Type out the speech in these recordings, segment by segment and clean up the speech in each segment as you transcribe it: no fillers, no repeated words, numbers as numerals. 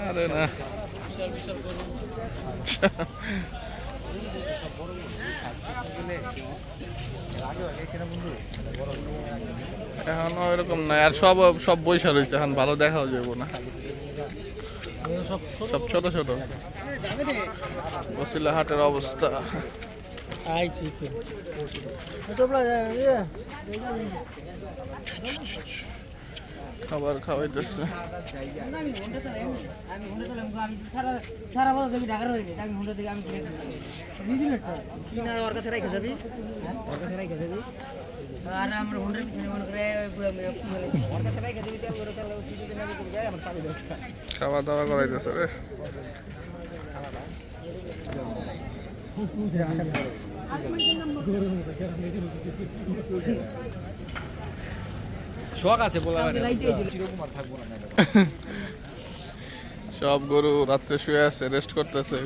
আরে না, এখন এরকম নাই, আর সব সব বৈশা রয়েছে, এখন ভালো দেখাও যাবো না, সব ছোট ছোট। বসিলা হাটের অবস্থা। খাবার খাওয়াইতেছে। খাওয়া দাওয়া করাইতেছে রে। সব গরু রাত্রে শুয়ে আছে, রেস্ট করতেছে।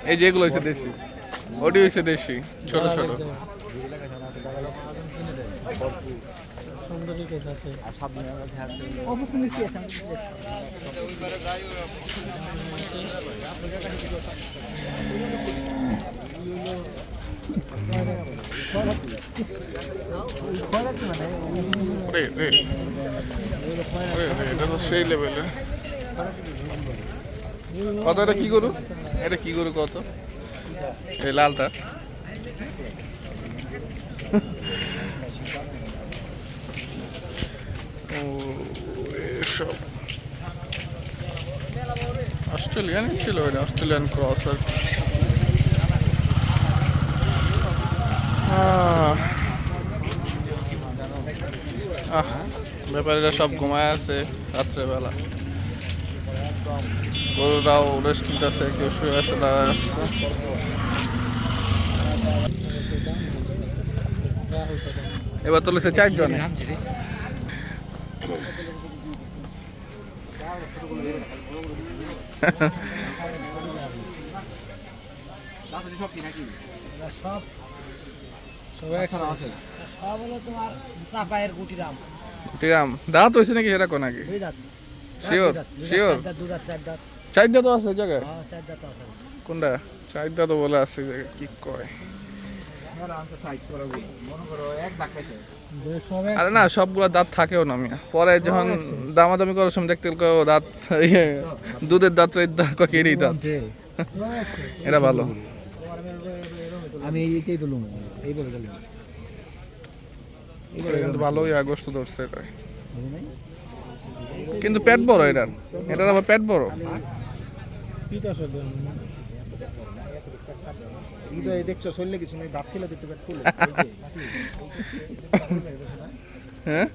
এই যেগুলো হয়েছে দেশি, ওটি হয়েছে দেশি, ছোট ছোট। এটা তো সেই লেভেলে। কত এটা কি গরু? এটা কি গরু কত? এই লালটা সব অস্ট্রেলিয়ানই ছিল, এটা অস্ট্রেলিয়ান ক্রস আর কি। ব্যাপারীরা সব ঘুমায় আছে রাত্রেবেলা, গরুরাও রেস্ট নিতেছে, কেউ শুয়ে আছে, দাঁড়ায় আসছে। এবার তুলেছে 4 জনে। দাঁত হয়েছে নাকি সেরকম নাকি? শিওর শিওর 4 দাঁত আছে জায়গায়। কোনটা 4 দাঁত বলে আছে কি কয়? আরে না, সবগুলা দাঁত থাকেও না মিয়া, পরে যখন দামাদামি করার সময় দেখতে দাঁত দুধের দাঁত কেড়েই দাঁত। এটা ভালো, আমি এইটাই বললাম, এই বলে গেলাম কিন্তু ভালোই আগস্ট ধরছে এটা, কিন্তু পেট বড় এটার, এটার আবার পেট বড়। দেখছো শরীরে কিছু নেই, ভাত খেলে দেখতে পেট ফুল। হ্যাঁ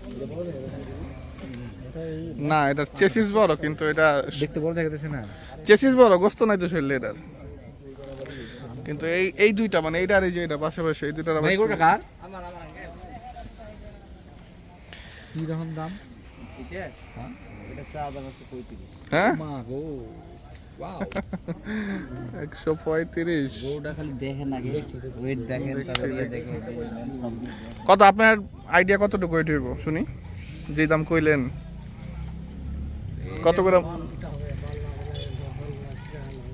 না, এটা চেসিস বড়, কিন্তু এটা দেখতে বড় দেখাতেছে না, চেসিস বড়, গোস্ত নাই তো শরীরে এটার। কিন্তু এই দুইটা মানে এইটা আর এই যে এটা পাশাপাশি, এই দুইটার আবার কি রকম দাম? হ্যাঁ মা গো, ওয়াও 135। গরুটা খালি দেখেন না, ওয়েট দেখেন, তারপরে দেখেন কত আপনার আইডিয়া কতটুকু ওয়েট হইব শুনি, যে দাম কইলেন কত করে?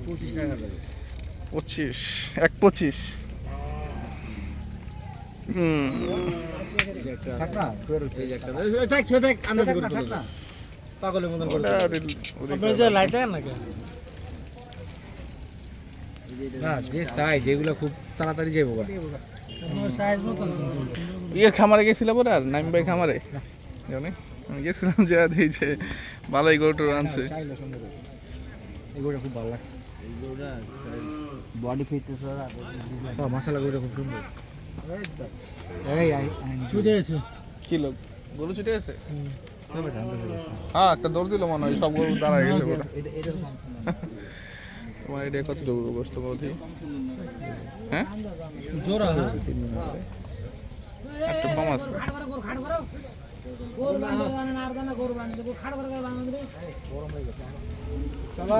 25 টাকা দেবে। 25, 1.25। থাক না, এই একটা দেখ দেখ আন্দাজ করে থাক না, পাগলের মতন করে। আপনি যে লাইট দেন নাকি? না, যে সাইজ যেগুলো খুব তাড়াতাড়ি যাইবো গা, সাইজ মতন। ইয়ে খামারে গেছিলাম ওরা, নাইম ভাই খামারে জানি, আমি গেছিলাম, যে দিয়েছে ভালোই গরুটা আনছে। এই গরুটা খুব ভালো লাগছে, এই গরুটা বডি ফিটনেস আর মশলা গরুটা খুব সুন্দর। এই ছুটে আছে কি লোক গরু ছুটে আছে? হ্যাঁ, একটা দৌড় দিল মনে হয়, সব গরু দাঁড়ায় গেছে। তোমার এটা কতটুকু গোস্ত বলছি? হ্যাঁ জোড়া একটু কম আছে। চলো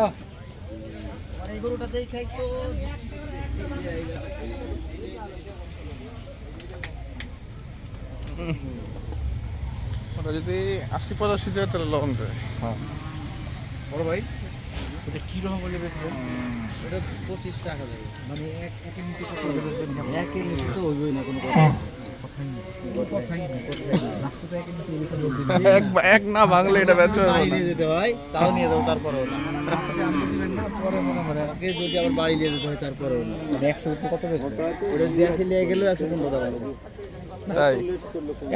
যদি 80-85 দেয় তাহলে লবণ দেয়। হ্যাঁ বড় ভাই এটা কীরকম বলে বেচবেন? এটা 25 টাকা যাবে মানে একের নিচে কত করে বেচবেন? একের নিচে তো হইবই না কোনো কথা এক না ভাঙলে এটা বেচা হবে না। নিয়ে যেতে হয় তাও নিয়ে যাবো তারপরেও না পরে মনে হয় আমাকে যদি আবার বাড়ি নিয়ে যেতে হয় তারপরেও না 100 রুপি কত বেচবে? ওটা দিয়ে নিয়ে গেলেও 115 টাকা লাগবে। তাই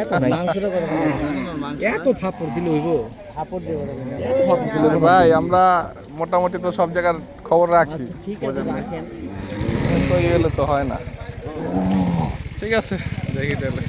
এত মাংসটা কত এত ফাপড় দিলে হইব? ফাপড় দেবো এত ফাপড় দিলে আরে ভাই আমরা মোটামুটি তো সব জায়গার খবর রাখি, ঠিক আছে রাখেন। তো এলে তো হয় না। ঠিক আছে দেখি তাহলে।